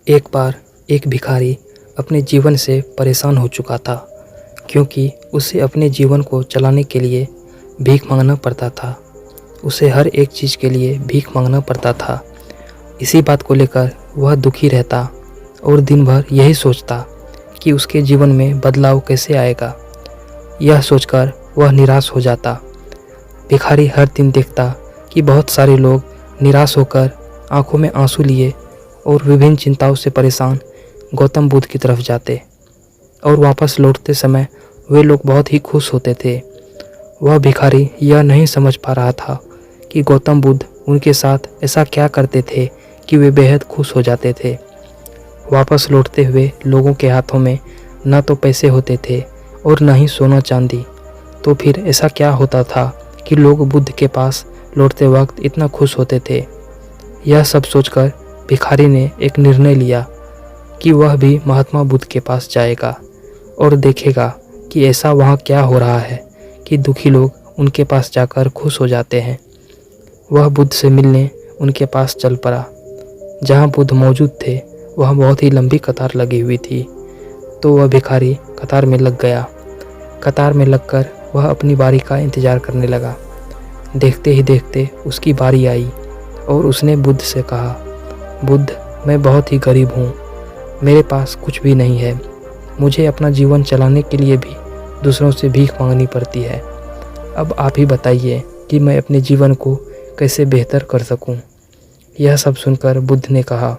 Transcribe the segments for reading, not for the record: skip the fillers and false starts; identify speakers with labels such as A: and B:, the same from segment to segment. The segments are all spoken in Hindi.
A: एक बार एक भिखारी अपने जीवन से परेशान हो चुका था, क्योंकि उसे अपने जीवन को चलाने के लिए भीख मांगना पड़ता था। उसे हर एक चीज़ के लिए भीख मांगना पड़ता था। इसी बात को लेकर वह दुखी रहता और दिन भर यही सोचता कि उसके जीवन में बदलाव कैसे आएगा। यह सोचकर वह निराश हो जाता। भिखारी हर दिन देखता कि बहुत सारे लोग निराश होकर आंखों में आंसू लिए और विभिन्न चिंताओं से परेशान गौतम बुद्ध की तरफ जाते, और वापस लौटते समय वे लोग बहुत ही खुश होते थे। वह भिखारी यह नहीं समझ पा रहा था कि गौतम बुद्ध उनके साथ ऐसा क्या करते थे कि वे बेहद खुश हो जाते थे। वापस लौटते हुए लोगों के हाथों में न तो पैसे होते थे और न ही सोना चांदी, तो फिर ऐसा क्या होता था कि लोग बुद्ध के पास लौटते वक्त इतना खुश होते थे। यह सब सोचकर भिखारी ने एक निर्णय लिया कि वह भी महात्मा बुद्ध के पास जाएगा और देखेगा कि ऐसा वहाँ क्या हो रहा है कि दुखी लोग उनके पास जाकर खुश हो जाते हैं। वह बुद्ध से मिलने उनके पास चल पड़ा। जहाँ बुद्ध मौजूद थे वहाँ बहुत ही लंबी कतार लगी हुई थी, तो वह भिखारी कतार में लग गया। कतार में लगकर वह अपनी बारी का इंतज़ार करने लगा। देखते ही देखते उसकी बारी आई और उसने बुद्ध से कहा, बुद्ध, मैं बहुत ही गरीब हूँ, मेरे पास कुछ भी नहीं है। मुझे अपना जीवन चलाने के लिए भी दूसरों से भीख मांगनी पड़ती है। अब आप ही बताइए कि मैं अपने जीवन को कैसे बेहतर कर सकूं। यह सब सुनकर बुद्ध ने कहा,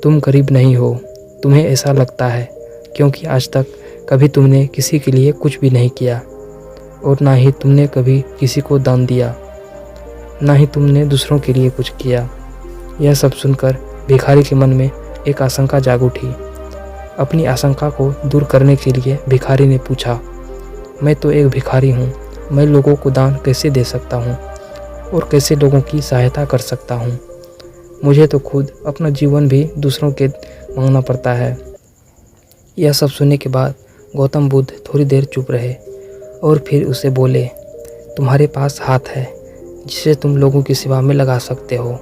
A: तुम गरीब नहीं हो, तुम्हें ऐसा लगता है क्योंकि आज तक कभी तुमने किसी के लिए कुछ भी नहीं किया और ना ही तुमने कभी किसी को दान दिया, ना ही तुमने दूसरों के लिए कुछ किया। यह सब सुनकर भिखारी के मन में एक आशंका जाग उठी। अपनी आशंका को दूर करने के लिए भिखारी ने पूछा, मैं तो एक भिखारी हूँ, मैं लोगों को दान कैसे दे सकता हूँ और कैसे लोगों की सहायता कर सकता हूँ। मुझे तो खुद अपना जीवन भी दूसरों के मांगना पड़ता है। यह सब सुनने के बाद गौतम बुद्ध थोड़ी देर चुप रहे और फिर उसे बोले, तुम्हारे पास हाथ है जिसे तुम लोगों की सेवा में लगा सकते हो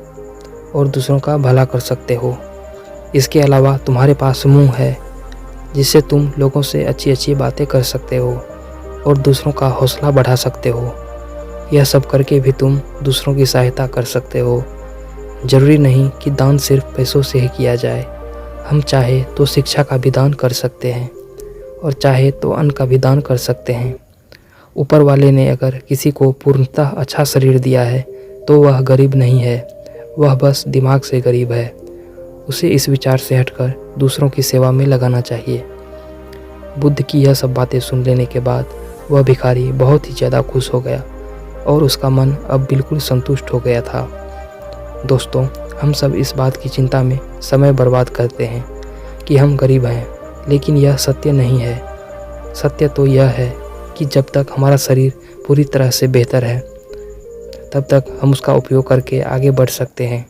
A: और दूसरों का भला कर सकते हो। इसके अलावा तुम्हारे पास मुंह है जिससे तुम लोगों से अच्छी अच्छी बातें कर सकते हो और दूसरों का हौसला बढ़ा सकते हो। यह सब करके भी तुम दूसरों की सहायता कर सकते हो। ज़रूरी नहीं कि दान सिर्फ पैसों से ही किया जाए। हम चाहे तो शिक्षा का भी दान कर सकते हैं और चाहे तो अन्न का भी दान कर सकते हैं। ऊपर वाले ने अगर किसी को पूर्णतः अच्छा शरीर दिया है तो वह गरीब नहीं है, वह बस दिमाग से गरीब है। उसे इस विचार से हटकर दूसरों की सेवा में लगाना चाहिए। बुद्ध की यह सब बातें सुन लेने के बाद वह भिखारी बहुत ही ज़्यादा खुश हो गया और उसका मन अब बिल्कुल संतुष्ट हो गया था। दोस्तों, हम सब इस बात की चिंता में समय बर्बाद करते हैं कि हम गरीब हैं, लेकिन यह सत्य नहीं है। सत्य तो यह है कि जब तक हमारा शरीर पूरी तरह से बेहतर है तब तक हम उसका उपयोग करके आगे बढ़ सकते हैं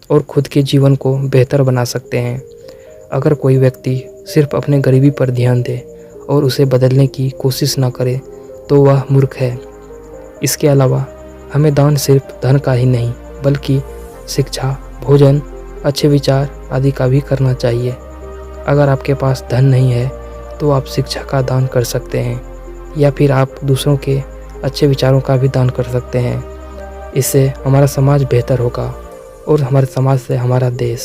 A: और खुद के जीवन को बेहतर बना सकते हैं। अगर कोई व्यक्ति सिर्फ अपने गरीबी पर ध्यान दे और उसे बदलने की कोशिश ना करे तो वह मूर्ख है। इसके अलावा हमें दान सिर्फ धन का ही नहीं बल्कि शिक्षा, भोजन, अच्छे विचार आदि का भी करना चाहिए। अगर आपके पास धन नहीं है तो आप शिक्षा का दान कर सकते हैं या फिर आप दूसरों के अच्छे विचारों का भी दान कर सकते हैं। इससे हमारा समाज बेहतर होगा और हमारे समाज से हमारा देश।